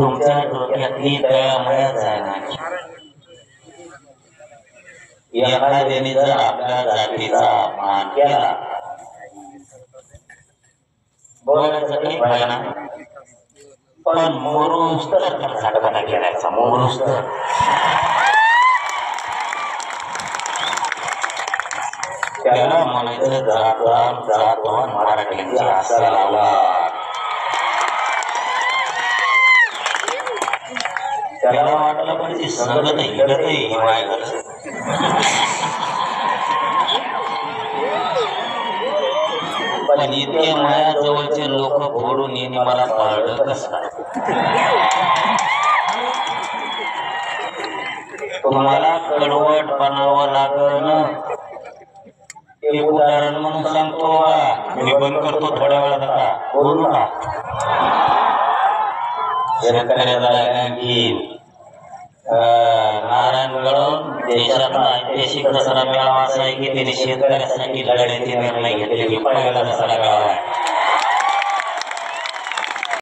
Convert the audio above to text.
तुमच्या डोक्यातली तळमळ जाणार. एखाद्याने जर आपल्या जातीचा अपमान केला बोलायचं काही भय ना, पण मोरूस तर झाडपणा केलायचा. मोरूस तर त्याला म्हणायचं जातवान मराठ्यांचा असा लावला. त्याला वाटलं पाहिजे संगत हिंडतही माय झालं. पण इथे मायाजवळचे लोक फोडून येणे मला पाळलं कसं. तुम्हाला कडवट बनावं लागलं. ते उदाहरण म्हणून सांगतो. मी बंद करतो थोड्या वेळात. आता बोलू का शेतकऱ्याचा आणखी नारायणगड देशातला ऐतिहासिक दसरा मेळावा असा आहे की त्यांनी शेतकऱ्यासाठी लढण्याचे निर्णय घेतले की पहिला दसरा मेळावा